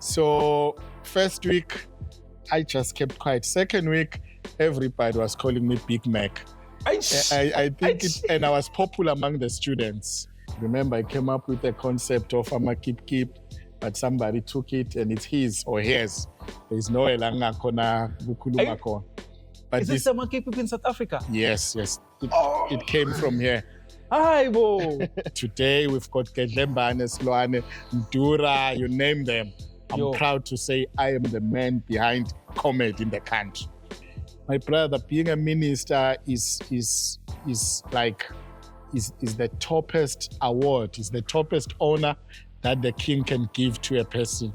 So first week, I just kept quiet. Second week, everybody was calling me Big Mac. I think and I was popular among the students. Remember, I came up with the concept of a keep, but somebody took it and it's his or hers. There's no elanga kona bukuluma kon. But is this the keep in South Africa? Yes. It came from here. Hi, bo. Today we've got Kedlembane, Sloane, Ndura, you name them. I'm proud to say I am the man behind comedy in the country. My brother, being a minister is the toppest award, is the toppest honor that the king can give to a person.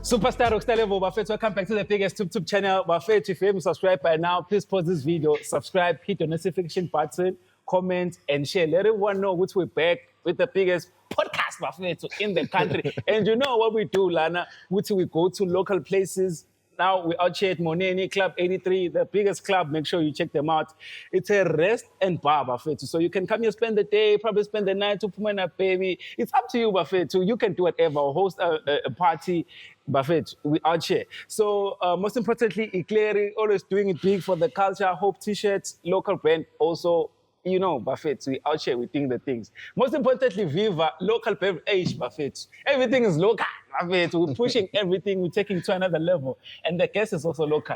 Superstar Rockstar Levol, Buffett, welcome back to the biggest YouTube channel. Buffett, if you haven't subscribed by now, please pause this video, subscribe, hit the notification button, comment, and share. Let everyone know which we're back with the biggest podcast, Buffett, in the country. And you know what we do, Lana? Which we go to local places. Now we're out here at Moneni, Club 83, the biggest club. Make sure you check them out. It's a rest and bar, Buffett. So you can come here, spend the day, probably spend the night to Pumena, baby. It's up to you, Buffett. So you can do whatever, host a party. Buffett, we out here. So most importantly, Ikleri, always doing it big for the culture. Hope t-shirts, local brand also. You know, Buffett, we out here, we think the things. Most importantly, Viva, local beverage, Buffett. Everything is local, Buffett. We're pushing everything, we're taking to another level. And the guest is also local.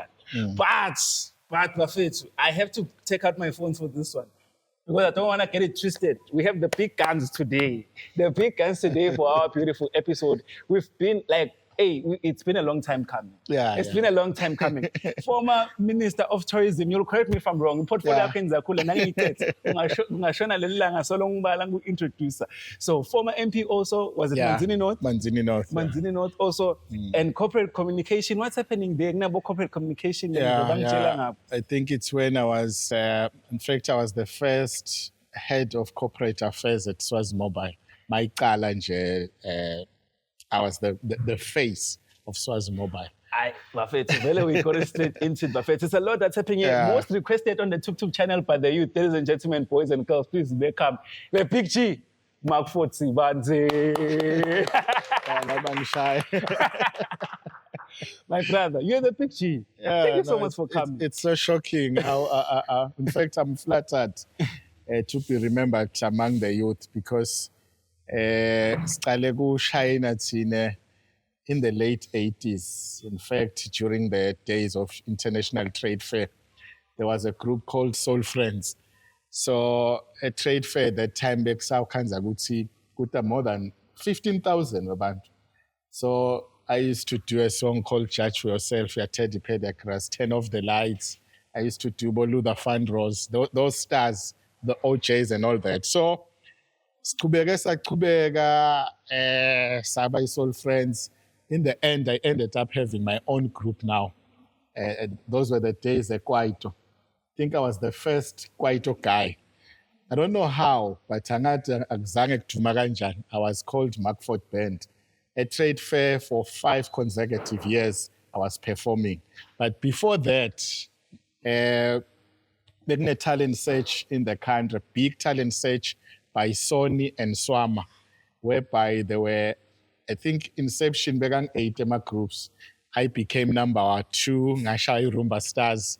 But, Buffett, I have to take out my phone for this one. Because I don't want to get it twisted. We have the big guns today. The big guns today for our beautiful episode. We've been like, it's been a long time coming. It's been a long time coming. Former Minister of Tourism, you'll correct me if I'm wrong. Introducer. So former MP also, was it Manzini North? Manzini North. Manzini North also. And corporate communication. What's happening there? Corporate communication. I think it's when I was, in fact, I was the first head of corporate affairs at Swaz Mobile. My challenge. I was the face of Swaz Mobile. Buffett, we go straight into it, Buffett. It's a lot that's happening here. Most requested on the YouTube channel by the youth. Ladies and gentlemen, boys and girls, please welcome the Big G, Macford Sibandze. I'm shy. My brother, you're the Big G. Thank you so much for coming. It's so shocking how, in fact, I'm flattered to be remembered among the youth because in the late 80s, in fact, during the days of International Trade Fair, there was a group called Soul Friends. So a trade fair at that time, more than 15,000. So I used to do a song called Judge for Yourself, your Teddy Pedicras, 10 of the Lights. I used to do Bolu the Fund Rose, those stars, the OJs and all that. So Sabai Soul Friends. In the end, I ended up having my own group now. Those were the days of Kwaito. I think I was the first Kwaito guy. I don't know how, but I was called Macford Band. At Trade Fair for 5 consecutive years, I was performing. But before that, there was a talent search in the country, big talent search, by Sony and Swama, whereby there were, I think, inception began 8 groups. I became number 2, Ngashai Rumba Stars.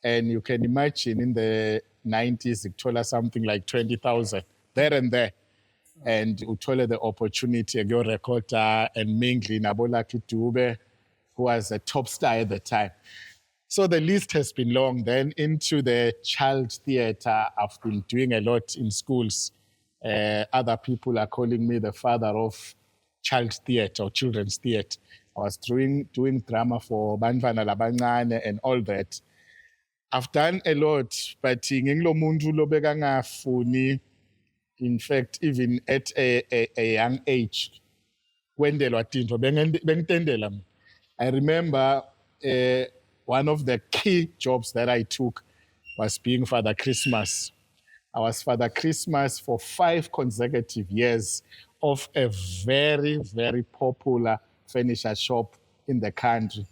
And you can imagine in the 90s, it told us something like 20,000, there and there. And we told the opportunity, Gyo Rekota and Mingli Nabola Kitube, who was a top star at the time. So the list has been long. Then into the child theater, I've been doing a lot in schools. Other people are calling me the father of child theatre or children's theatre. I was doing drama for Banvana Labanane and all that. I've done a lot, but in fact, even at a young age, when they were I remember one of the key jobs that I took was being Father Christmas. I was Father Christmas for 5 consecutive years of a very, very popular furniture shop in the country.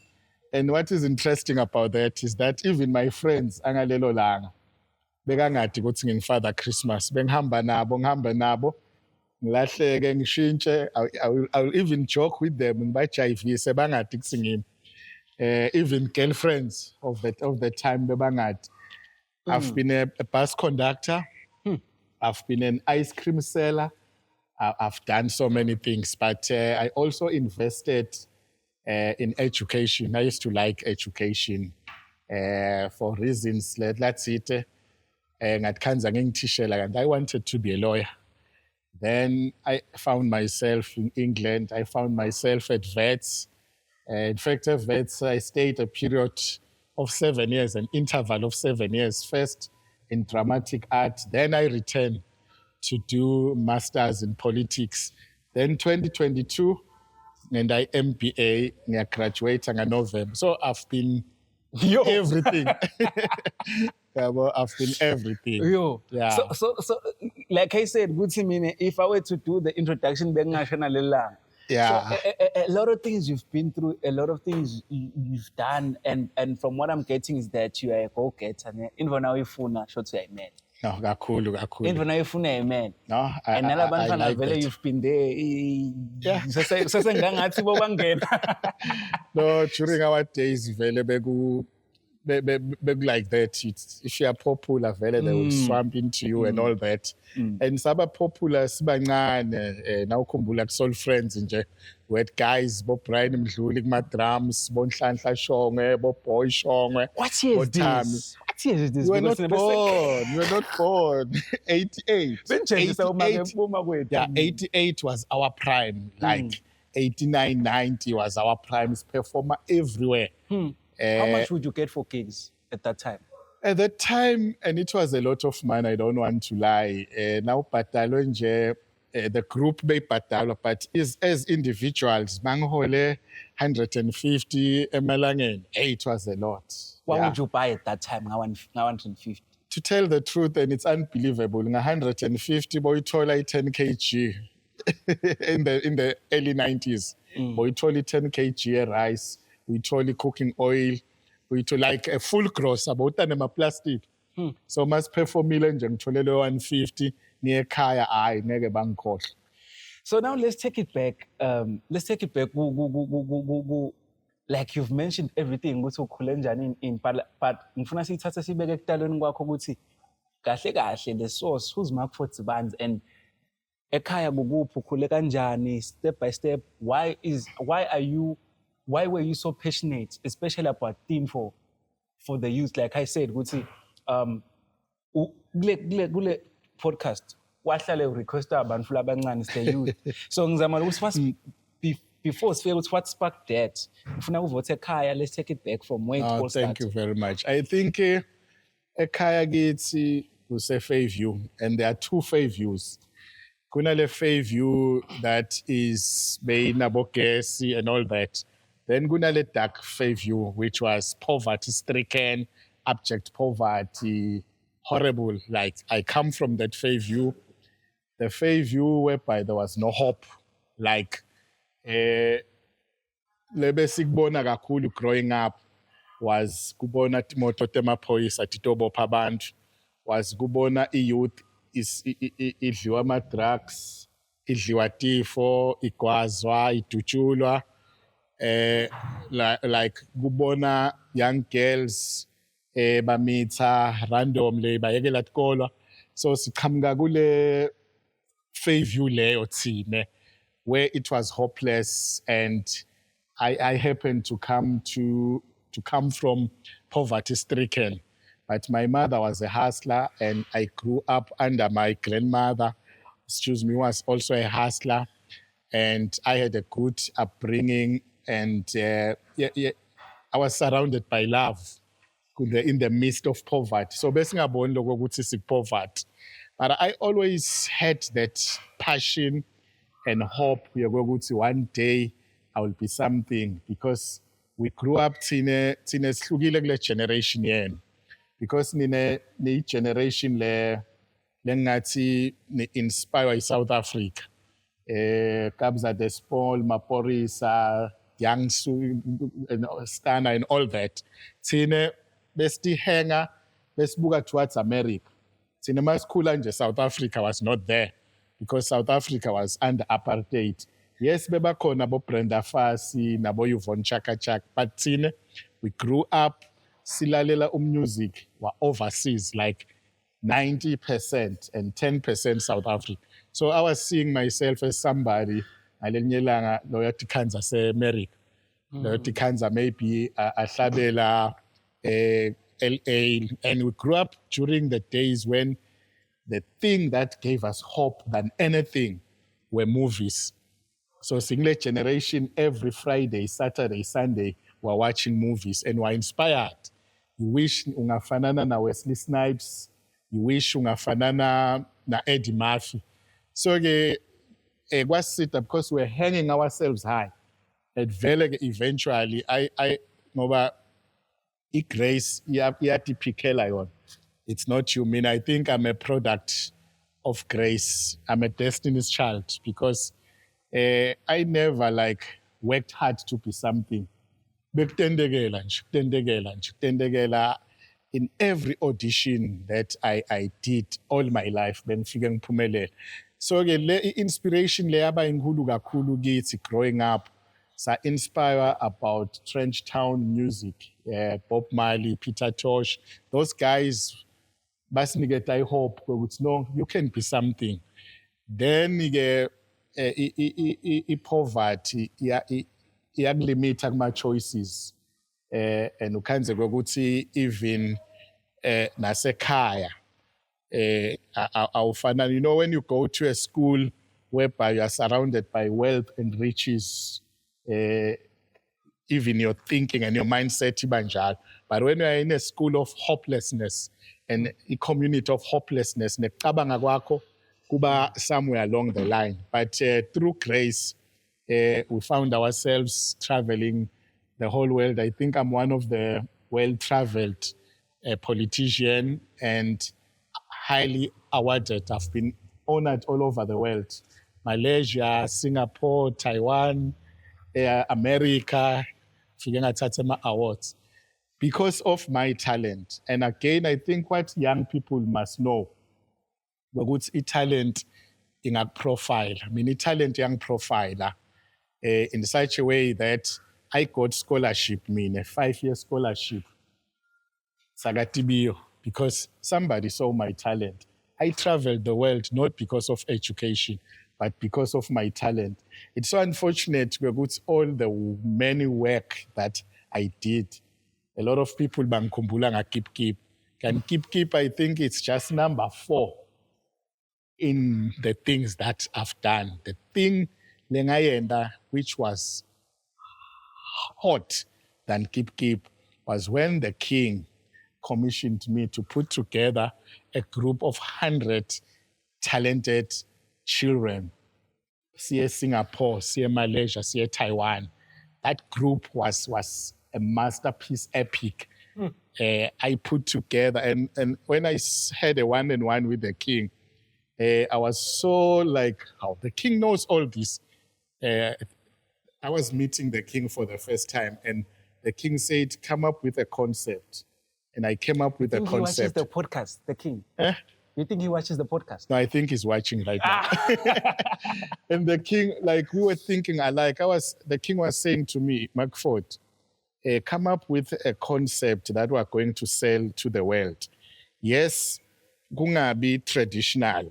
And what is interesting about that is that even my friends, angalelo langa, bekangadi ukuthi ngingifather Christmas, ngihamba nabo, ngilahleke ngishintshe. I'll even joke with them, ngibajayivise bangadi kusingimi. Even girlfriends of the time bebangadi. I've been a bus conductor. I've been an ice cream seller. I've done so many things, but I also invested in education. I used to like education for reasons. Let's see it. And I wanted to be a lawyer. Then I found myself in England. I found myself at Vets. In fact, at Vets, I stayed a period of 7 years, an interval of 7 years. First in dramatic art, then I returned to do masters in politics. Then 2022, and I MBA, I graduated in November. So I've been everything. Yeah, well, I've been everything. Yeah. So, like I said, if I were to do the introduction, yeah. So a lot of things you've been through, a lot of things you've done, and from what I'm getting is that you are a go-getter. Even now, if you should say amen. No, kakhulu. Even now, if you amen. No, and I like that. You've been there. Yeah. No, during our days, like that, if you are popular, they will swamp into you and all that. And saba popular, sibancane, now kumbula soul friends nje. We had guys, bo Brian Mdluli, ma drums, bo Nhlanhla Shongwe, bo Boy Shongwe. What year is this? What year is this? You were not born. You were not born. 88. 88. Yeah, 88 was our prime. Like 89, 90 was our prime. Performer everywhere. How much would you get for gigs at that time? At that time, and it was a lot of money, I don't want to lie. Now, patalo nje, the group may patalo, but as individuals, manghole 150 emalangeni. It was a lot. What would you buy at that time? 150. To tell the truth, and it's unbelievable, 150 boy tola 10 kg in the early 90s. Boy tola 10 kg rice. We told cooking oil, we told like a full gross about a plastic. So must pay for million and 150 near Kaya I nege bank. So now let's take it back. Like you've mentioned everything ukuthi ukhulenjani in but ngifuna sithatha sibeke ekutalweni kwakho ukuthi kahle the source who's Macford Sibandze and ekhaya kukuphi ukhule kanjani step by step why were you so passionate, especially about theme for the youth? Like I said, ukuthi kule podcast wahlale request abantu labancane stay youth. So ngizama ukuthi before sifike ukuthi what sparked that? Ngifuna uvote ekhaya, let's take it back from where it all started. Thank you very much. I think ekhaya kithi kuse Fairview, and there are two Fairviews. Kunale Fairview that is Beinabogesi and all that. Then kunale dark Fairview, which was poverty-stricken, abject poverty, horrible. Like I come from that Fairview, the Fairview whereby there was no hope. Like le basic bona kakhulu growing up was kubona timoto temaphoyisa titobopha abantu, was kubona youth is idliwa ama-drugs, idliwa tifo, igwazwa, idutshulwa. Like kubona young girls bamitha randomly bayekela tikolwa. So siqhamuka kule Fairview leyo thine where it was hopeless, and I happened to come from poverty stricken, but my mother was a hustler and I grew up under my grandmother, was also a hustler, and I had a good upbringing. And I was surrounded by love in the midst of poverty. So besingaboni lokho ukuthi sikupoverty. But I always had that passion and hope ukuthi one day I will be something, because we grew up tine sihlukile kule generation yenu. Because nine generation le ngathi ni inspire South Africa. Kabza the Small, Maporisa, Young Stana, and all that. Tine, besti hanger, besbuga towards America. Cinema school and South Africa was not there because South Africa was under apartheid. Yes, beba kona bo Brenda Fassie, nabo Yvonne Chaka Chak, but tine, we grew up, silalela music were overseas, like 90% and 10% South Africa. So I was seeing myself as somebody, alenye loyalty Kansas America. Loyalty Kansas maybe ahlabela LA, and we grew up during the days when the thing that gave us hope than anything were movies. So single generation, every Friday, Saturday, Sunday, we're watching movies and we're inspired. You wish ungafanana na Wesley Snipes, you wish ungafanana na Eddie Murphy. So it was it because we're hanging ourselves high. And eventually, I know Grace, it's not you. I mean, I think I'm a product of grace. I'm a destiny's child because I never worked hard to be something. In every audition that I did all my life, so the inspiration growing up, so inspire about Trench Town music, Bob Marley, Peter Tosh, those guys. I hope no, you can be something. Then poverty, limit my choices, and ukanze goguti even nasekaya. You know, when you go to a school whereby you are surrounded by wealth and riches, even your thinking and your mindset, but when you are in a school of hopelessness and a community of hopelessness, kuba somewhere along the line. But through grace, we found ourselves traveling the whole world. I think I'm one of the well-traveled politician and highly awarded. I've been honored all over the world. Malaysia, Singapore, Taiwan, America, awards because of my talent. And again, I think what young people must know, what's talent in a profile. I mean, talent young profiler in such a way that I got scholarship, a 5-year scholarship, Sagatibio, because somebody saw my talent. I traveled the world not because of education, but because of my talent. It's so unfortunate with all the many work that I did. A lot of people bankumbula keep. Can keep, I think it's just number 4 in the things that I've done. The thing which was hot than keep was when the king commissioned me to put together a group of 100 talented children. See Singapore, see Malaysia, see Taiwan. That group was a masterpiece, epic. I put together, and when I had a one-on-one with the king, I was so how the king knows all this. I was meeting the king for the first time, and the king said, "Come up with a concept." And I came up with a concept. He watches the podcast, the king. You think he watches the podcast? No, I think he's watching right now. And the king, we were thinking, the king was saying to me, Macford, come up with a concept that we're going to sell to the world. Yes, kungabi traditional.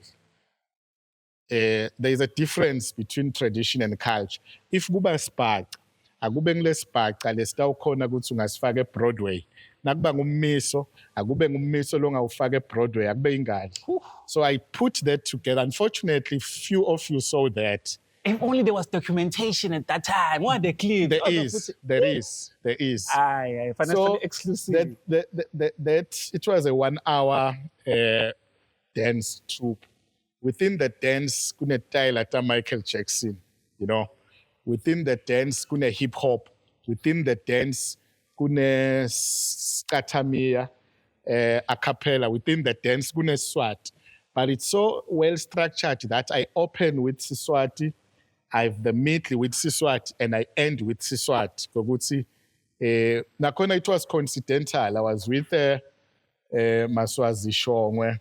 There is a difference between tradition and culture. If kuba spark, akube ngile spark, alesta ukhona ukuthi ungasifaka eBroadway. Nakuba ngummiso, akube ngummiso lo ngawufaka eBroadway, akube ingane. So I put that together. Unfortunately, few of you saw that. If only there was documentation at that time. What the clip? There is. Aye, financially exclusive. That it was a 1-hour dance troupe. Within the dance, kuna Tyler Michael Jackson, you know. Within the dance, kuna hip hop. Within the dance, kuna skatamia, a cappella. Within the dance, kuna Swat. But it's so well structured that I open with Swati I have the middle with Siswati and I end with Siswati. Koguti, nakhona it was coincidental. I was with Maswazi Shongwe,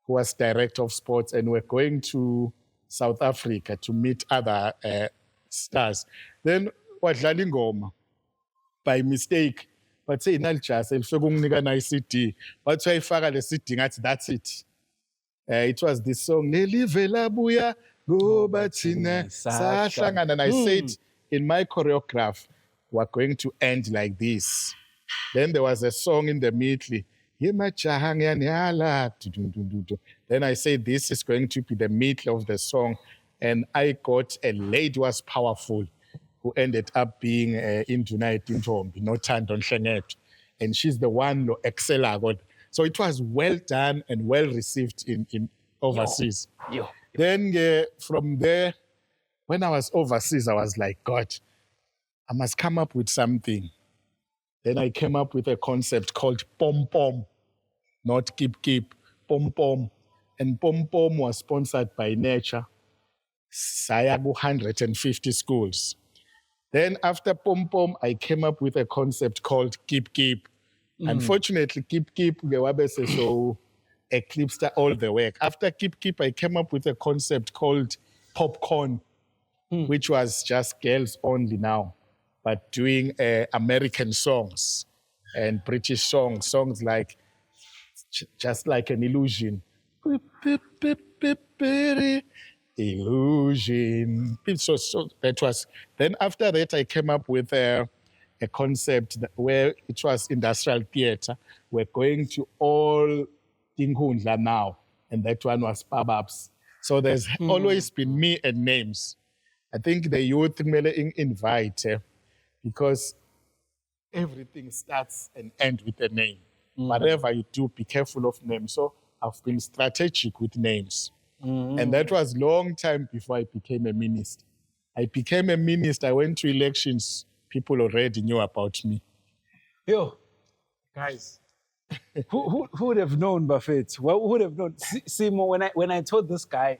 who was director of sports, and we're going to South Africa to meet other stars. Then wadlala ingoma by mistake, but say inalijas elifike ukunginika na CD, but wayifaka le CD ngathi that's it. It was this song Nelive labuya ngoba thina sahlangana, and I said in my choreograph we're going to end like this. Then there was a song in the middle. Then I said this is going to be the middle of the song, and I got a lady who was powerful, who ended up being in United Ntombi, Nothando Nhlengethu, and she's the one who excelled. So it was well done and well received in overseas. Yo. Then from there, when I was overseas, I was like, God, I must come up with something. Then I came up with a concept called Pom Pom, not Keep Keep, Pom Pom. And Pom Pom was sponsored by Nature. Sayagu 150 schools. Then after Pom Pom, I came up with a concept called Keep Keep. Unfortunately, Keep Keep, so eclipsed all the work. After Keep Keep, I came up with a concept called Popcorn, which was just girls only now, but doing American songs and British songs like Just Like an Illusion. Illusion. So that was, then after that, I came up with a concept where it was industrial theater. We're going to all Tinkhundla now, and that one was pub-ups. So there's always been me and names. I think the youth may invite, because everything starts and ends with a name. Whatever you do, be careful of names. So I've been strategic with names. And that was a long time before I became a minister. I became a minister, I went to elections, people already knew about me. Yo, guys, who would have known Buffett? Who would have known? Simo, when I told this guy,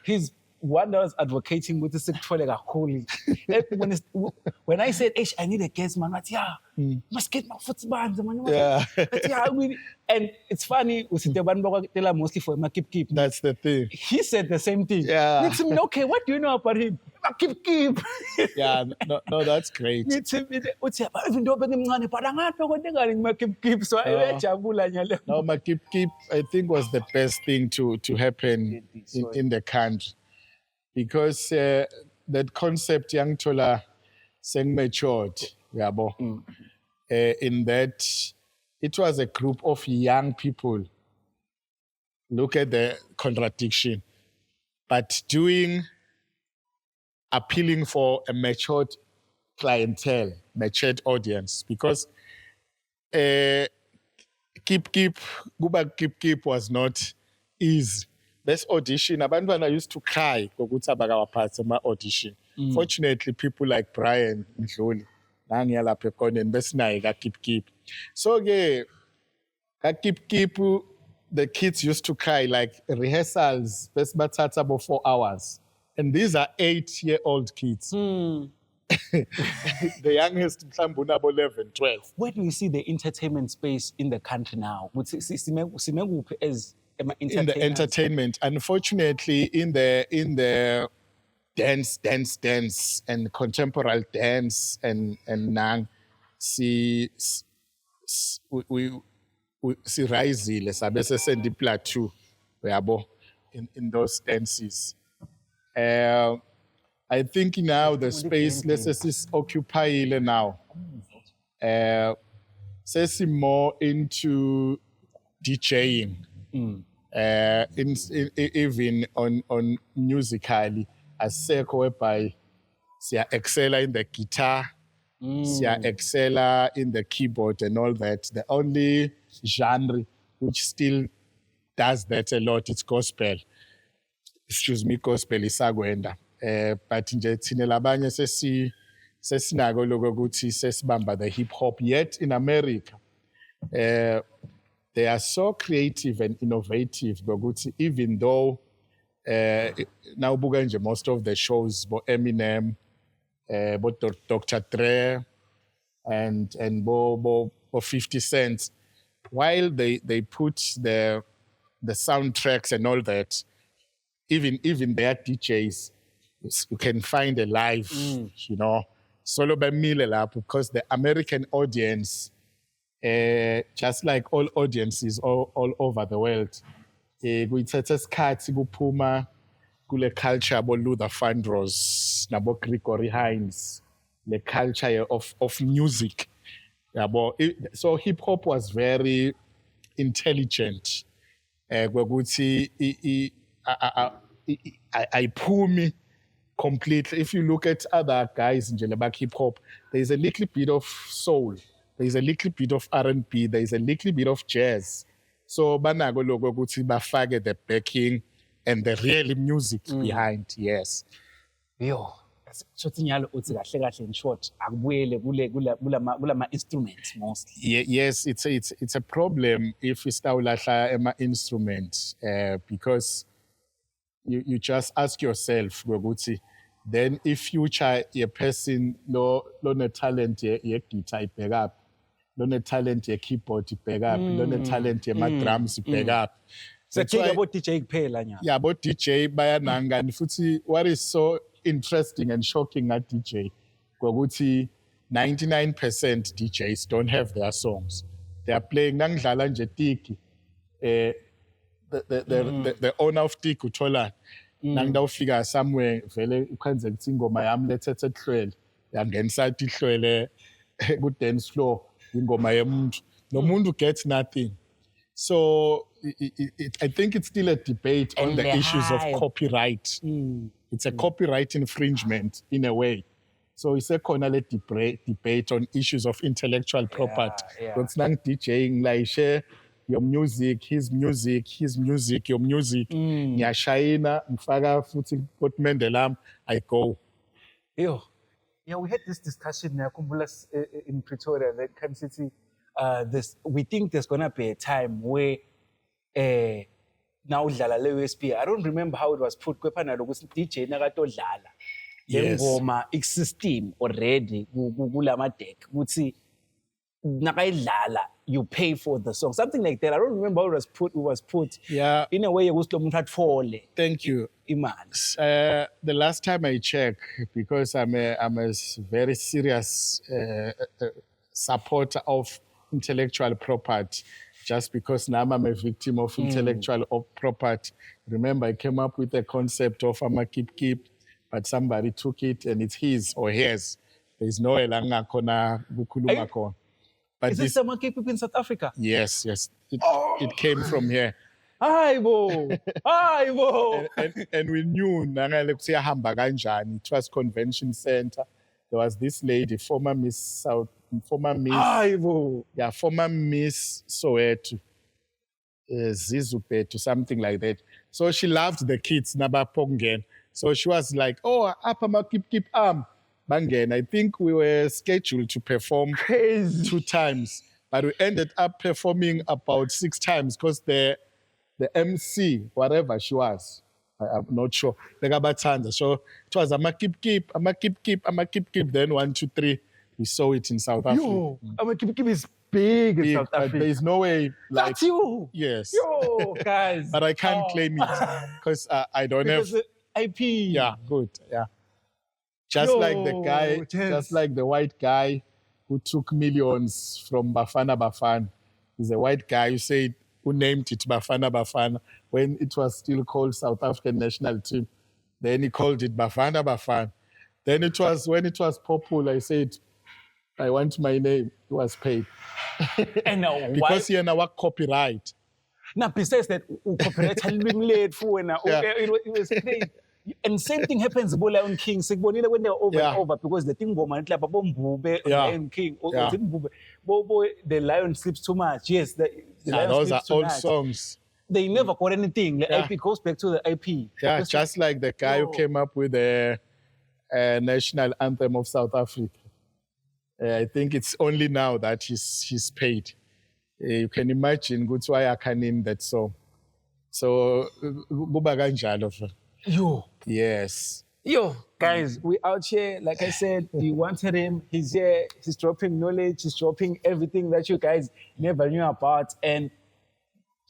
he's one that was advocating with the secretary holy. When I said, I need a guest, man, but must get Macford Sibandze, man. And it's funny, we sit there mostly for Keep. That's the thing. He said the same thing. Yeah. Okay, what do you know about him? Keep. Yeah, no, that's great. Even though Keep, so No, Keep, I think was the best thing to happen in the country. Because that concept, young Tola, sang matured, in that it was a group of young people. Look at the contradiction. But appealing for a matured clientele, matured audience. Because Keep was not easy. This audition, Abantwana used to cry for my audition. Fortunately, people like Brian Mdluli, Keep. So, Keep, the kids used to cry, like rehearsals, best batata about 4 hours. And these are 8-year-old kids. The youngest, 11, 12. Where do you see the entertainment space in the country now? As in the entertainment, unfortunately, in the dance and contemporary dance and nang we risile sabe sesendi plateau yabo in those dances. I think now the space is occupied now. Says more into DJing. Even on musically, as Seko whereby they excel in the guitar, they excel in the keyboard and all that. The only genre which still does that a lot is gospel. Excuse me, gospel is sagwenda. But nje thina labanye sesinako lokho ukuthi sesibamba the hip hop. Yet in America, they are so creative and innovative, Goguti, even though Now buka most of the shows, bo Eminem, bo Dr. Dre, and bo 50 Cent. While they put the soundtracks and all that, even their DJs, you can find a live, solo bamile lapho, because the American audience, just like all audiences all over the world, kuyithatha isikhathi kuphuma kule culture yabo Luther Vandross nabo Gregory Hines, the culture of music. So hip hop was very intelligent. Kwekuthi ayiphumi completely. If you look at other guys in Jelebak hip hop, there's a little bit of soul, there's a little bit of R&B, there's a little bit of jazz. So banako lokho ukuthi bafake the backing and the real music behind. Yes. Yo, shothi nyalo uthi kahle kahle in short akubuyele kulama instruments mostly. Yes, it's a problem if we stawulahla ema instruments, because you just ask yourself ukuthi then if future a person no talent ye guitar back up, no talent ye keyboard back up, no talent ye drums back up. So about DJ kuphela nya. Yeah, about DJ bayananga, and futhi what is so interesting and shocking at DJ ukuthi 99% DJs don't have their songs. They are playing nangidlala nje tiki. The owner of tiki uthola nangida ufika somewhere vele ukwenza ukuthi ingoma yami lethethe ehlwele yangenisa ihlwele ku dance floor ingoma yemuntu nomuntu gets nothing. So I think it's still a debate on the issues of copyright. It's a copyright infringement in a way. So it's a corner debate on issues of intellectual property. It's not DJing like share your music, his music, your music. Nyashayina, mfaka futhi potmendelam, I go. Yo, yeah, we had this discussion in Pretoria, the Kansas City. We think there's gonna be a time where now udlala le USB. I don't remember how it was put. Kwephana lokuthi DJ nakatodlala. Yes. Ngoma system already kulama deck. Ukuthi nakayidlala you pay for the song. Something like that. I don't remember how it was put. Yeah. In a way ukuthi lo muntu atfole. Thank you. Imali. The last time I checked, because I'm a very serious supporter of intellectual property, just because now I'm a victim of intellectual property. Remember, I came up with the concept of I'm a keep, but somebody took it and it's his or hers. There's no elanga kona bukuluma kon. But Is this someone keep in South Africa? Yes. It came from here. Hi, bo. And we knew it was Convention Center. There was this lady, former Miss Soweto, Zizupetu, something like that. So she loved the kids, Naba Pongen. So she was like, oh, Apama keep Bangen. I think we were scheduled to perform 2 times, but we ended up performing about 6 times because the MC, whatever she was, I'm not sure. So it was I'ma keep. Then 1, 2, 3. We saw it in South Africa. Yo, I'ma keep is big in South Africa. There's no way. Like, That's you. Yes. Yo, guys. But I can't claim it because I don't because have. IP. Yeah, good. Yeah. Just like the guy, yes. just like the white guy who took millions from Bafana. He's a white guy who named it Bafana when it was still called South African National Team. Then he called it Bafana. Then when it was popular, I said, I want my name. It was paid. And because he had our copyright. Now, besides that, copyright had been late for it was crazy. And same thing happens with Lion King. When they're over and over, because the thing like Lion King, the lion sleeps too much. Yes, the lion those sleeps are old too much. songs. They never got anything. The IP goes back to the IP. Yeah, just like the guy who came up with the national anthem of South Africa. I think it's only now that he's paid. You can imagine, good why I can name that song. So, kuba kanjalo. Yo. Yes. Yo, guys, we out here. Like I said, you wanted him. He's here. He's dropping knowledge. He's dropping everything that you guys never knew about. And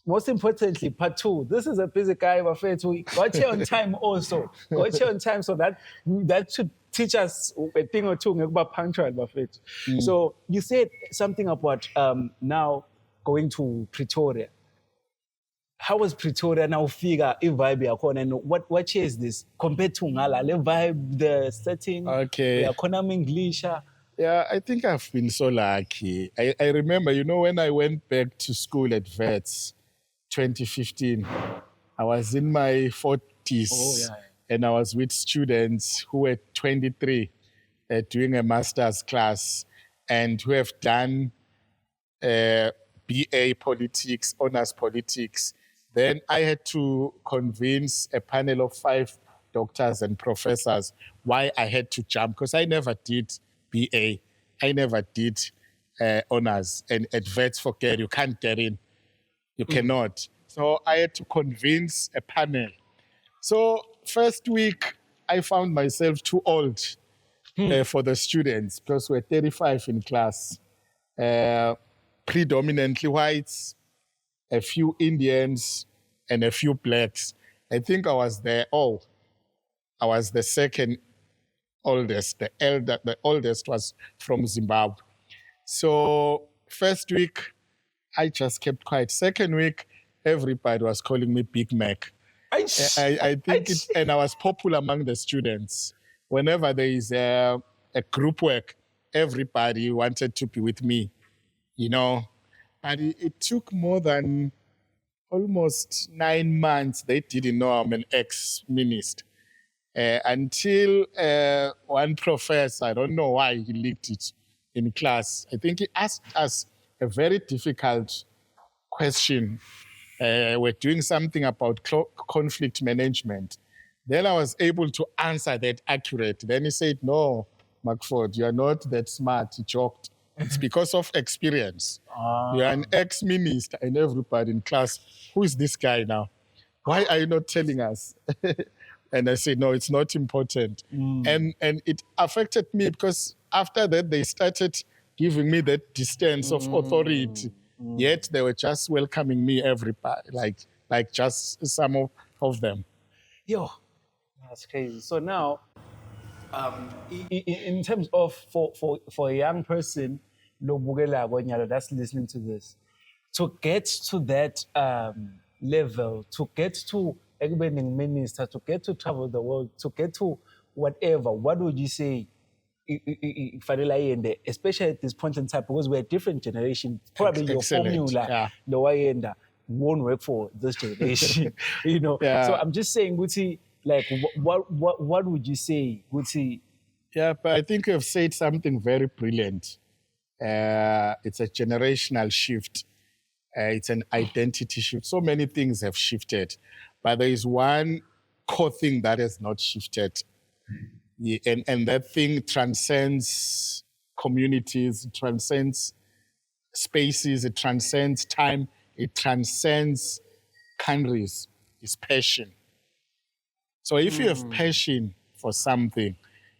most importantly, part two. This is a busy guy, Bafethu. We got here on time also. Got here on time, so that should teach us a thing or two about punctual, Bafethu. So you said something about now going to Pretoria. How was Pretoria now figure a vibe yakhona, and what changed this compared to Ngala? The vibe, the setting, Okay. the economy English. Yeah, I think I've been so lucky. I remember, when I went back to school at VETS 2015, I was in my 40s and I was with students who were 23 doing a master's class and who have done BA politics, honors politics. Then I had to convince a panel of 5 doctors and professors why I had to jump, because I never did BA. I never did honors. And at VETS, forget, you can't get in. You cannot. So I had to convince a panel. So first week, I found myself too old for the students, because we're 35 in class, predominantly whites, a few Indians, and a few blacks. I think I was there. I was the second oldest. The oldest was from Zimbabwe. So first week, I just kept quiet. Second week, everybody was calling me Big Mac. I think and I was popular among the students. Whenever there is a group work, everybody wanted to be with me, And it took more than almost 9 months. They didn't know I'm an ex-minister. Until one professor, I don't know why he leaked it in class. I think he asked us a very difficult question. We're doing something about conflict management. Then I was able to answer that accurate. Then he said, "No, Macford, you are not that smart." He joked. It's because of experience. You are an ex-minister, and everybody in class, who is this guy now? Why are you not telling us? And I said, no, it's not important. And it affected me, because after that, they started giving me that distance of authority. Yet they were just welcoming me, everybody, like just some of them. Yo, that's crazy. So now, in terms of for a young person, that's listening to this, to get to that level, to get to being minister, to get to travel the world, to get to whatever, what would you say, especially at this point in time, because we're a different generation, probably your formula, the way won't work for this generation, So I'm just saying, Guti, like, what would you say, Guti? Yeah, but I think you've said something very brilliant. It's a generational shift. It's an identity shift. So many things have shifted, but there is one core thing that has not shifted. And that thing transcends communities, it transcends spaces, it transcends time, it transcends countries. It's passion. So if you have passion for something,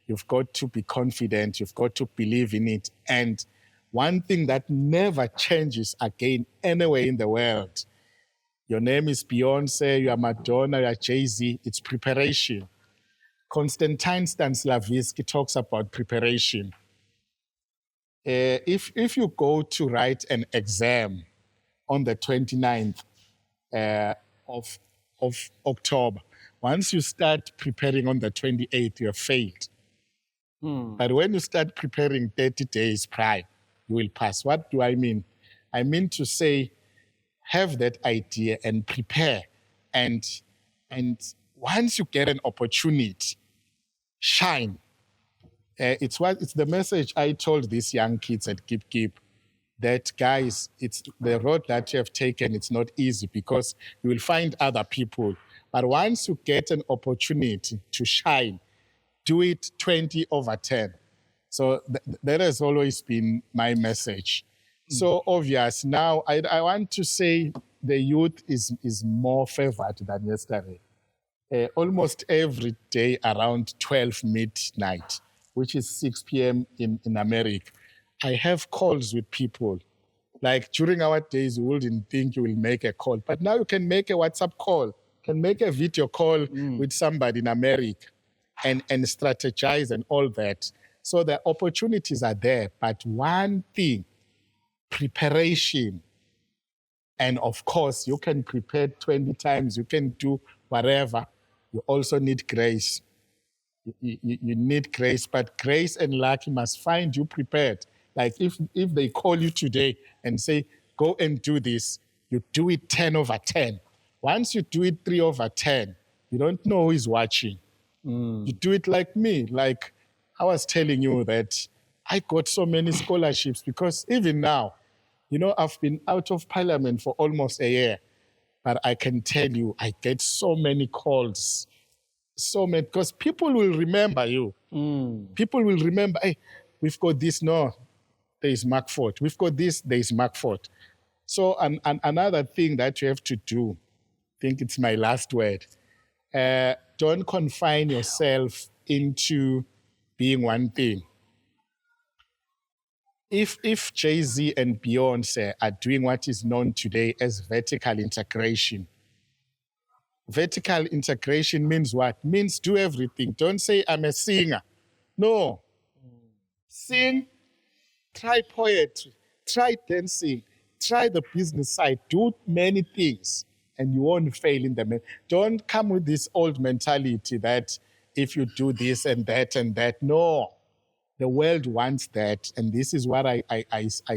you've got to be confident, you've got to believe in it. And one thing that never changes again anywhere in the world, your name is Beyonce, you are Madonna, you are Jay-Z, it's preparation. Konstantin Stanislavski talks about preparation. If you go to write an exam on the 29th of October, once you start preparing on the 28th, you have failed. But when you start preparing 30 days prior, you will pass. What do I mean? I mean to say, have that idea and prepare. And once you get an opportunity, shine. It's the message I told these young kids at Keep Keep, that guys, it's the road that you have taken, it's not easy, because you will find other people. But once you get an opportunity to shine, do it 20/10. So that has always been my message. So obvious. Now, I want to say the youth is more favored than yesterday. Almost every day around 12 midnight, which is 6 p.m. in America, I have calls with people. Like during our days, you wouldn't think you will make a call, but now you can make a WhatsApp call, can make a video call with somebody in America and strategize and all that. So the opportunities are there, but one thing, preparation. And of course, you can prepare 20 times, you can do whatever. You also need grace. You need grace, but grace and luck must find you prepared. Like if they call you today and say, go and do this, you do it 10 over 10. Once you do it 3 over 10, you don't know who is watching. You do it like me. Like I was telling you that I got so many scholarships because even now, I've been out of parliament for almost a year, but I can tell you, I get so many calls, so many, because people will remember you. People will remember, hey, we've got this, no, there is Macford. We've got this, there is Macford. So another thing that you have to do, I think it's my last word, don't confine yourself into being one thing. If Jay-Z and Beyonce are doing what is known today as vertical integration means what? Means do everything. Don't say, I'm a singer. No. Sing, try poetry, try dancing, try the business side, do many things, and you won't fail in them. Don't come with this old mentality that if you do this and that, no. The world wants that, and this is what I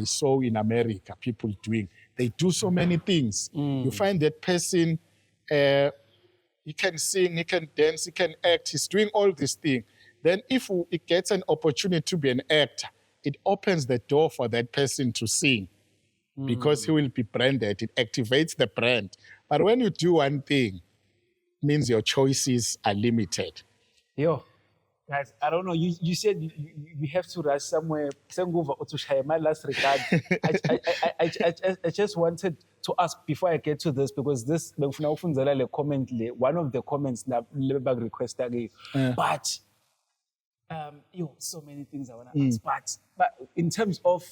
saw in America, people doing. They do so many things. You find that person, he can sing, he can dance, he can act, he's doing all these things. Then if it gets an opportunity to be an actor, it opens the door for that person to sing because he will be branded. It activates the brand. But when you do one thing, it means your choices are limited. Yo. Guys, I don't know. You said you have to rush somewhere. My last regard. I just wanted to ask before I get to this because this one of the comments that Levol request again. But so many things I want to ask. But in terms of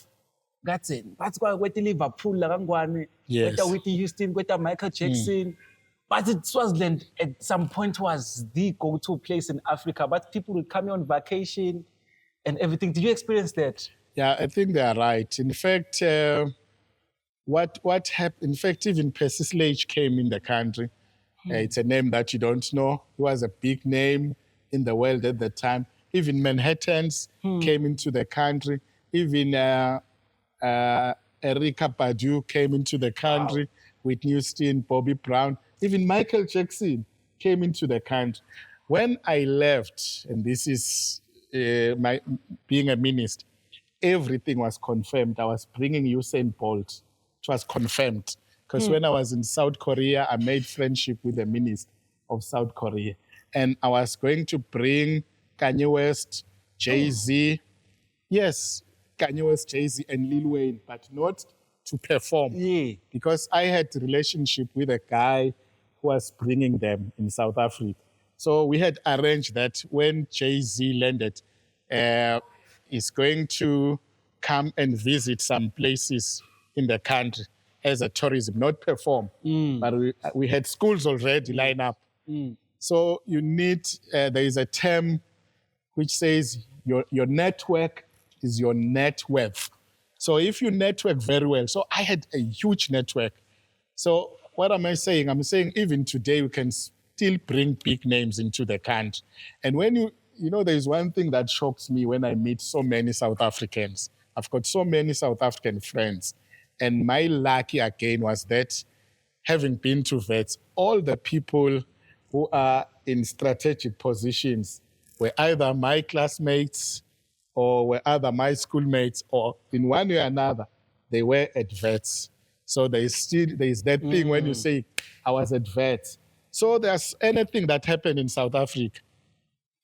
Gatsen, but with Liverpool, with Houston, with Michael Jackson. But Swaziland at some point was the go-to place in Africa. But people would come on vacation and everything. Did you experience that? Yeah, I think they are right. In fact, what happened? In fact, even Percy Sledge came in the country. It's a name that you don't know. He was a big name in the world at the time. Even Manhattans came into the country. Even Erykah Badu came into the country with Houston, Bobby Brown. Even Michael Jackson came into the country. When I left, and this is my being a minister, everything was confirmed. I was bringing Usain Bolt. It was confirmed. Because when I was in South Korea, I made friendship with the minister of South Korea. And I was going to bring Kanye West, Jay-Z. Yes, Kanye West, Jay-Z, and Lil Wayne, but not to perform. Yeah. Because I had a relationship with a guy who was bringing them in South Africa. So we had arranged that when Jay-Z landed, he's going to come and visit some places in the country as a tourism, not perform. But we had schools already lined up. So you need, there is a term which says your network is your net worth. So if you network very well, so I had a huge network. So what am I saying? I'm saying even today we can still bring big names into the country. And when there's one thing that shocks me when I meet so many South Africans. I've got so many South African friends. And my lucky again was that having been to VETS, all the people who are in strategic positions were either my classmates or were either my schoolmates, or in one way or another, they were at VETS. So there is that thing when you say, I was at VETS. So there's anything that happened in South Africa,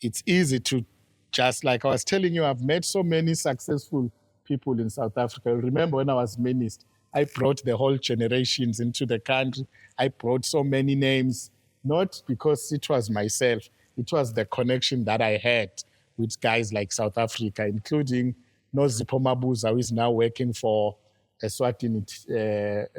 it's easy to just, like I was telling you, I've met so many successful people in South Africa. I remember when I was minister, I brought the whole generations into the country. I brought so many names, not because it was myself. It was the connection that I had with guys like South Africa, including Nozipho Mabuza, who is now working for Eswatini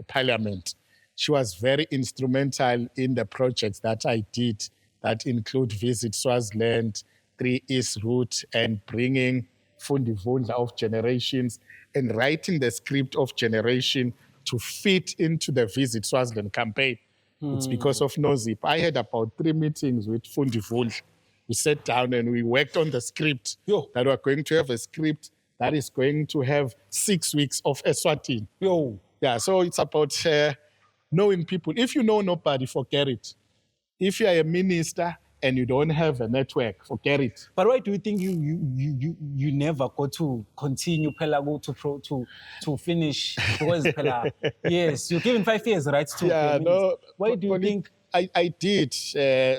Parliament. She was very instrumental in the projects that I did that include Visit Swaziland, 3 East Route, and bringing Fundivundla of Generations and writing the script of Generation to fit into the Visit Swaziland campaign. It's because of Nozip. I had about 3 meetings with Fundivundla. We sat down and we worked on the script. That we're going to have a script that is going to have 6 weeks of Eswatini. Yeah, so it's about knowing people. If you know nobody, forget it. If you are a minister and you don't have a network, forget it. But why do you think you never got to continue Pela to finish? Because Pela, yes, you're given 5 years, right? Why do you think? I did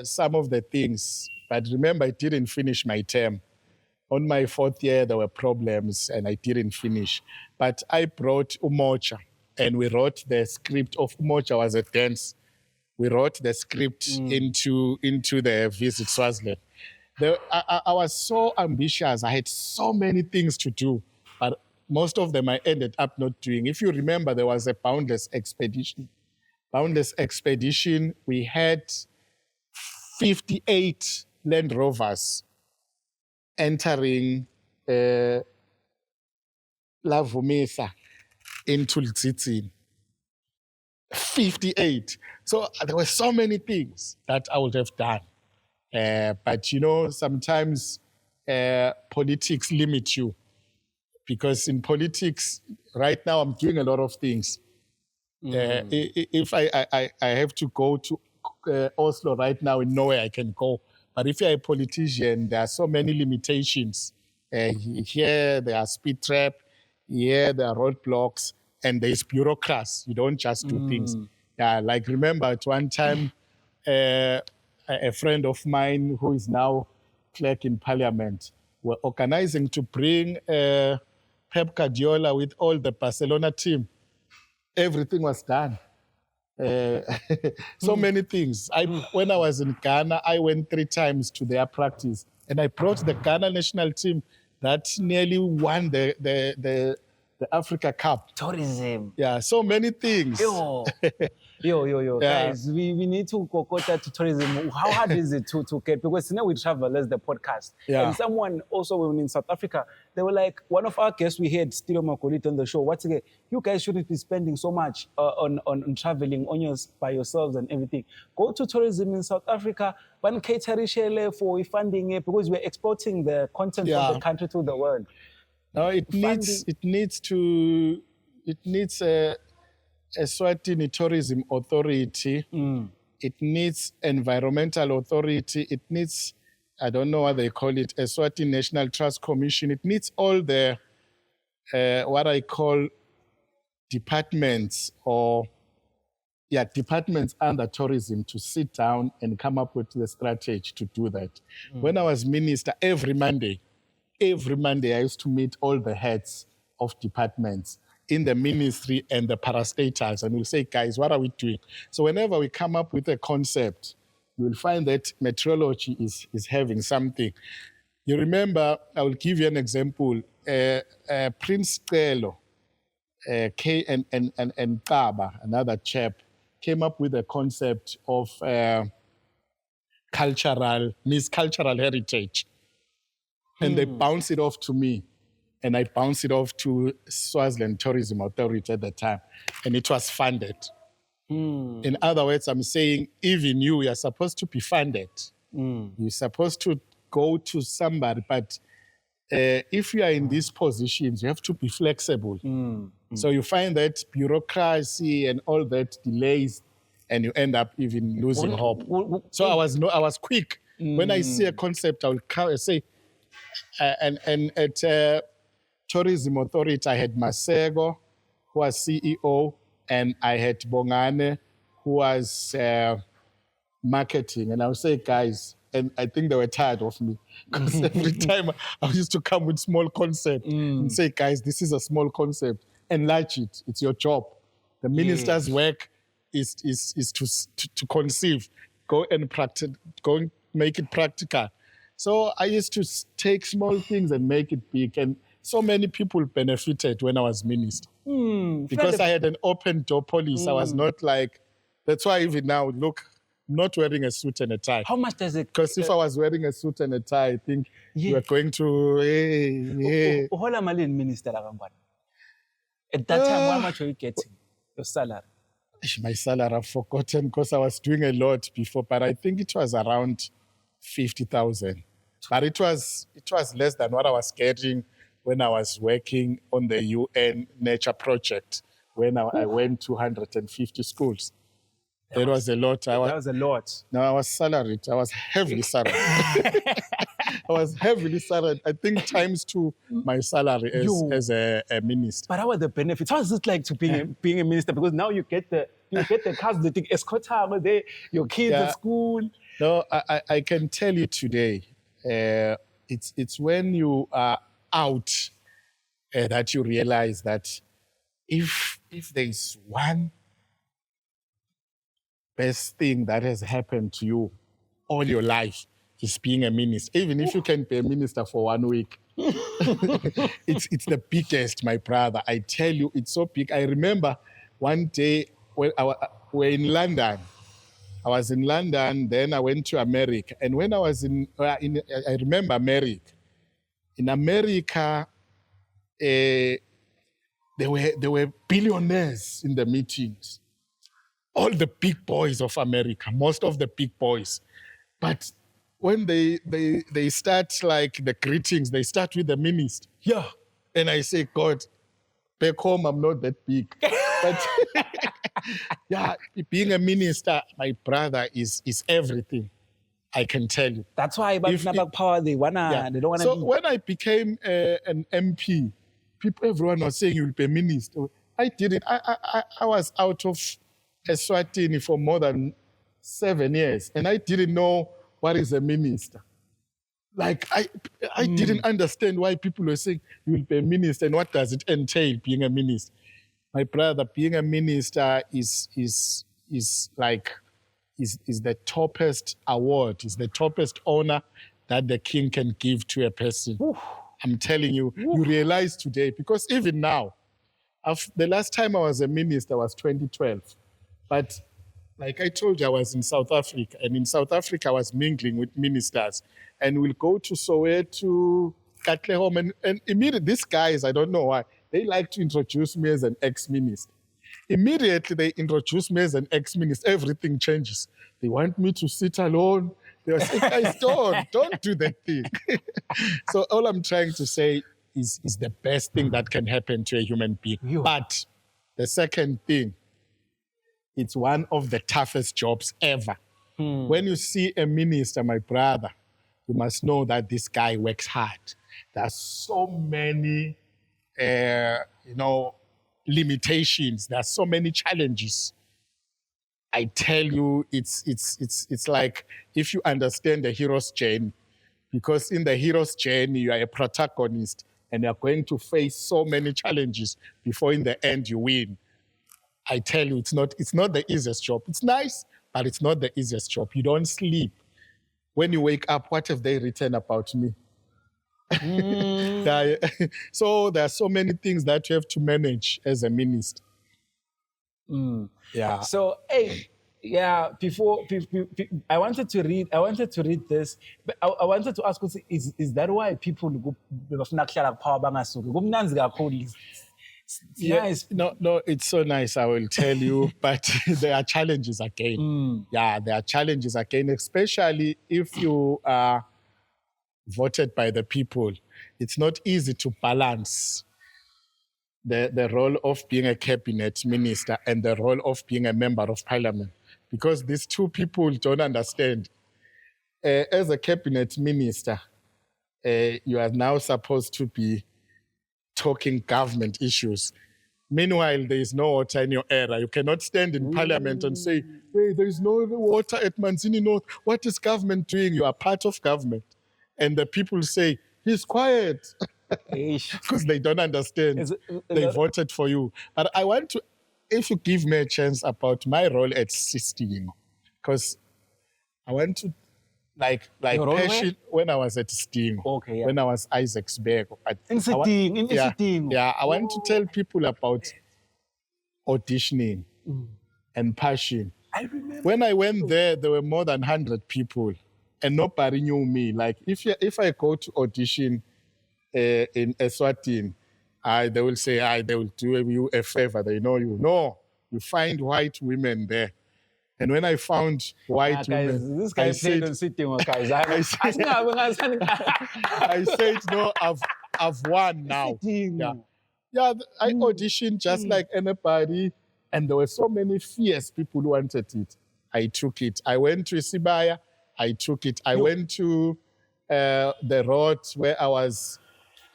some of the things, but remember, I didn't finish my term. On my 4th year, there were problems and I didn't finish. But I brought Umoja and we wrote the script of Umoja was a dance. We wrote the script into the Visit Swaziland. I was so ambitious. I had so many things to do, but most of them I ended up not doing. If you remember, there was a Boundless Expedition. Boundless Expedition, we had 58 Land Rovers entering La Vumisa into Ltsitsini. 58. So there were so many things that I would have done. But, you know, sometimes politics limit you. Because in politics, right now, I'm doing a lot of things. If I have to go to Oslo right now, in nowhere I can go. But if you're a politician, there are so many limitations. Here, there are speed trap. Here, there are roadblocks. And there's bureaucrats. You don't just do things. Yeah, like remember at one time, a friend of mine who is now clerk in parliament were organizing to bring Pep Guardiola with all the Barcelona team. Everything was done. So many things. When I was in Ghana, I went 3 times to their practice. And I brought the Ghana national team that nearly won the Africa Cup. Tourism. Yeah, so many things. Yo. Yeah. Guys, we need to go to tourism. How hard is it to get? Because now we travel as the podcast. Yeah. And someone also when in South Africa, they were like, one of our guests we had, Stilo Makolito on the show, what's again? You guys shouldn't be spending so much on traveling by yourselves and everything. Go to tourism in South Africa, one catering for funding it because we're exporting the content of the country to the world. No, it needs a Eswatini Tourism Authority. It needs environmental authority. It needs, I don't know what they call it, Eswatini National Trust Commission. It needs all the, what I call departments departments under tourism to sit down and come up with the strategy to do that. When I was minister, every Monday, I used to meet all the heads of departments in the ministry and the parastatals, and we'll say, guys, what are we doing? So whenever we come up with a concept, you'll find that meteorology is having something. You remember, I will give you an example. Prince Celo and Kaba, another chap, came up with a concept of cultural heritage. And they bounced it off to me. And I bounced it off to Swaziland Tourism Authority at the time. And it was funded. In other words, I'm saying, even you are supposed to be funded. You're supposed to go to somebody. But if you are in these positions, you have to be flexible. So you find that bureaucracy and all that delays, and you end up even losing hope. So I was quick. When I see a concept, I will say, and at Tourism Authority, I had Masego, who was CEO, and I had Bongane, who was marketing. And I would say, guys, and I think they were tired of me because every time I used to come with small concept and say, guys, this is a small concept. Enlarge it. It's your job. The minister's work is to conceive, go and practice, go and make it practical. So I used to take small things and make it big. And so many people benefited when I was minister. Because I had an open door policy. I was not like, that's why even now, look, I'm not wearing a suit and a tie. How much does it? Because if I was wearing a suit and a tie, I think we were going to, Hola Malin minister. At that time, how much were you getting? Your salary? My salary, I've forgotten because I was doing a lot before, but I think it was around 50,000. But it was less than what I was getting when I was working on the UN Nature Project, when I went to 150 schools. That was a lot. That was a lot. No, I was salaried. I was heavily salaried. I was heavily salaried. I think times 2 my salary as a minister. But how are the benefits? How is it like to being a minister? Because now you get the cars, the escort there, your kids at school. No, I can tell you today, it's when you are out that you realize that if there's one best thing that has happened to you all your life is being a minister. Even if you can be a minister for 1 week, it's the biggest, my brother. I tell you, it's so big. I remember one day when we're in London. I was in London, then I went to America. And when I was I remember America. In America, there were billionaires in the meetings. All the big boys of America, most of the big boys. But when they start like the greetings, they start with the minister. Yeah. And I say, God, back home, I'm not that big. But yeah, being a minister, my brother, is everything. I can tell you. That's why power they don't wanna. So when I became an MP, everyone was saying you'll be a minister. I didn't. I was out of Eswatini for more than 7 years, and I didn't know what is a minister. Like I didn't understand why people were saying you'll be a minister and what does it entail being a minister. My brother, being a minister is the toppest award, is the toppest honor that the king can give to a person. Oof. I'm telling you, you realize today, because even now, the last time I was a minister was 2012. But like I told you, I was in South Africa. And in South Africa, I was mingling with ministers. And we'll go to Soweto, Katlehome, and immediately, these guys, I don't know why, they like to introduce me as an ex-minister. Immediately, they introduce me as an ex-minister. Everything changes. They want me to sit alone. They were saying, guys, don't do that thing. So all I'm trying to say is the best thing that can happen to a human being. But the second thing, it's one of the toughest jobs ever. When you see a minister, my brother, you must know that this guy works hard. There's so many, limitations. There are so many challenges. I tell you, it's like if you understand the hero's journey, because in the hero's journey, you are a protagonist and you're going to face so many challenges before in the end you win. I tell you, it's not the easiest job. It's nice, but it's not the easiest job. You don't sleep. When you wake up, what have they written about me? So there are so many things that you have to manage as a minister. Yeah. So, before I wanted to read this, but I wanted to ask, is that why people go power bangasuku? Nice. No, it's so nice, I will tell you, but there are challenges again. Yeah, there are challenges again, especially if you are voted by the people. It's not easy to balance the role of being a cabinet minister and the role of being a member of parliament, because these two people don't understand. As a cabinet minister, you are now supposed to be talking government issues. Meanwhile, there is no water in your area. You cannot stand in parliament and say, hey, there is no water at Manzini North. What is government doing? You are part of government. And the people say, he's quiet. Because they don't understand. They voted for you. But I want to if you give me a chance about my role at Sting, because I went to like Your role passion when I was at Sting. Okay, yeah. When I was Isaacsburg. In Sting. Yeah, I want to tell people about auditioning and passion. I remember. When I went there were more than 100 people, and nobody knew me. Like if I go to audition in Eswatini, they will say, they will do you a favor. They know you. No, you find white women there. And when I found white women, this guy played on Sitting, guys. I said, no, I've won now. Yeah, I auditioned just like anybody, and there were so many fierce people who wanted it. I took it. I went to Isibaya. I took it. I went to the road where I was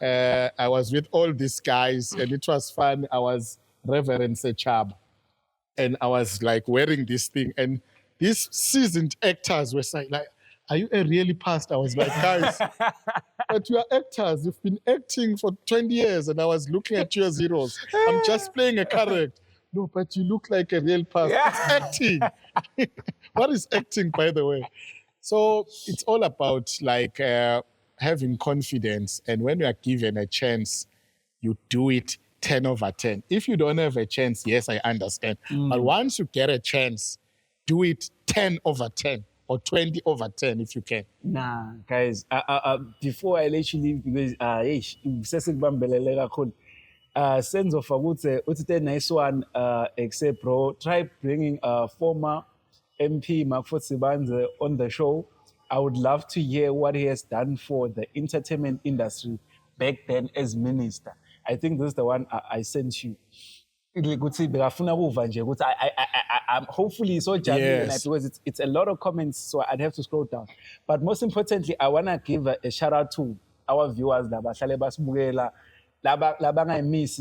with all these guys, and it was fun. I was Reverend Sechab, and I was like wearing this thing, and these seasoned actors were saying, like, are you a really pastor? I was like, guys, but you are actors. You've been acting for 20 years, and I was looking at you as heroes. I'm just playing a character. No, but you look like a real pastor. It's acting. What is acting, by the way? So it's all about like having confidence, and when you are given a chance, you do it 10 over 10. If you don't have a chance, yes, I understand. But once you get a chance, do it 10 over 10 or 20 over 10 if you can. Nah, guys, before I let you leave, because sense of what's the nice one, except bro, try bringing former MP Macford Sibandze on the show. I would love to hear what he has done for the entertainment industry back then as minister. I think this is the one I sent you. I'm hopefully so genuine, because it's a lot of comments, so I'd have to scroll down. But most importantly, I want to give a shout out to our viewers laba miss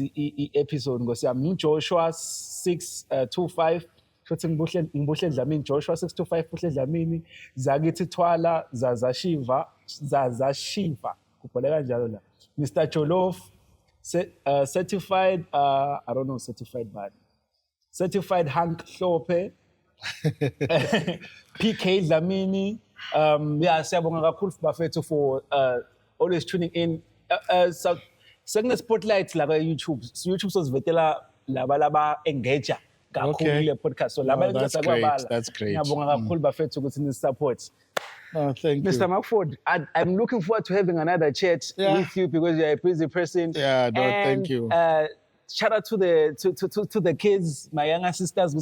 episode ngosiyami Joshua 625 futhi ngibuhle Dlamini Joshua 625 buhle Dlamini zakithi Thwala zazashiva kubhaleka kanjalo la Mr Jolof certified I don't know certified Hank Hlophe PK Dlamini siyabonga kakhulu bafethu for always tuning in sekune spotlight la YouTube sozivetela laba engage kakhulu le podcast, so laba that's great. Ngiyabonga kakhulu bafethu ukuthi ni support. Thank you. Mr. Macford, I'm looking forward to having another chat with you, because you're a busy person. Yeah, no, thank you. Shout out to the kids, my younger sisters.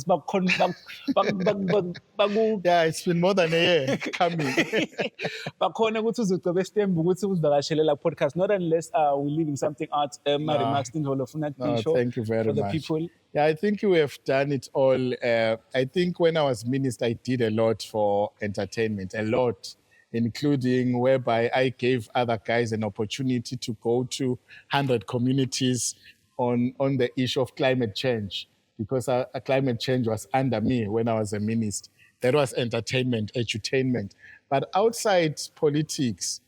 Yeah, it's been more than a year coming. Podcast, not unless we're leaving something out. My remarks thank you very for the much. People. Yeah, I think we have done it all. I think when I was minister, I did a lot for entertainment, a lot, including whereby I gave other guys an opportunity to go to 100 communities on the issue of climate change, because climate change was under me when I was a minister. That was entertainment, edutainment. But outside politics,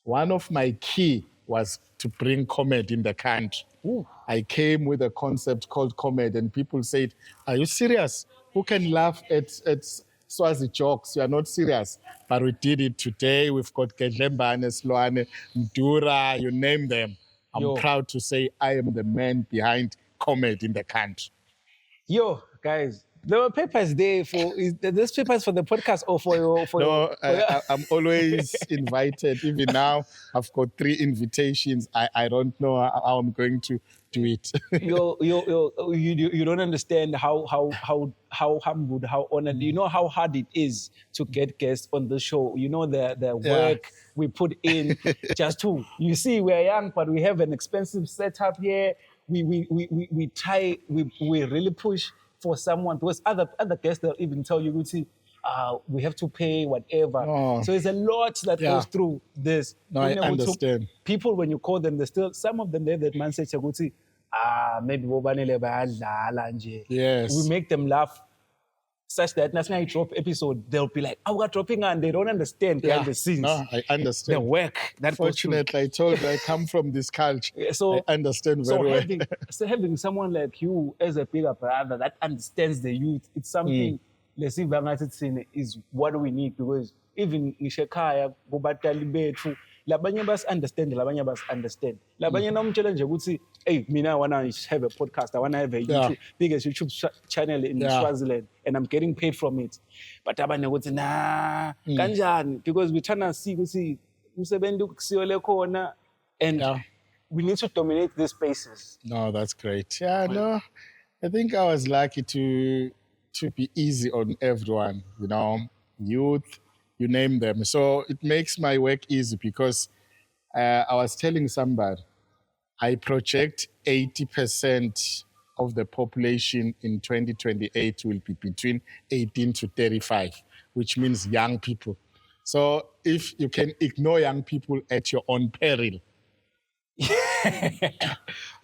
one of my key was to bring comedy in the country. Ooh. I came with a concept called comedy, and people said, are you serious? Who can laugh at Swazi jokes? You are not serious. But we did it today. We've got Gedlembane, Sloane, Ndura, you name them. I'm proud to say I am the man behind comedy in the country. Yo, guys, there were papers there for, these papers for the podcast or for your... I'm always invited. Even now, I've got 3 invitations. I don't know how I'm going to do it. You don't understand how humbled, how honored. You know how hard it is to get guests on the show. You know the work we put in just to. You see, we're young, but we have an expensive setup here. We try. We really push for someone, because other guests they'll even tell you, we have to pay whatever. Oh. So there's a lot that goes through this. No, I understand. People, when you call them, some of them they have that mindset. Maybe Yes. we make them laugh. such that that's I drop episode, they'll be like, "Oh, we're dropping," and they don't understand behind the scenes, no, I understand. the work that goes through. Fortunately, I told you I come from this culture. So I understand very well. having someone like you as a bigger brother that understands the youth, it's something. Let's see, is what we need, because even Nishekaya, Bobatali Betfu, labanye bas understand, labanye bas understand. Labanye na challenge would say, hey, I wanna have a podcast, I wanna have a YouTube, biggest YouTube channel in Swaziland, and I'm getting paid from it. But abanye would say, nah, kanjani, because we're trying to see, and we need to dominate these spaces. No, that's great. Yeah, no, I think I was lucky to be easy on everyone, youth, you name them. So it makes my work easy, because I was telling somebody, I project 80% of the population in 2028 will be between 18 to 35, which means young people. So if you can ignore young people at your own peril.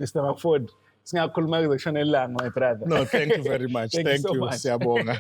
Mr. Macford, my brother. No, thank you very much. Thank you so much. Siyabonga.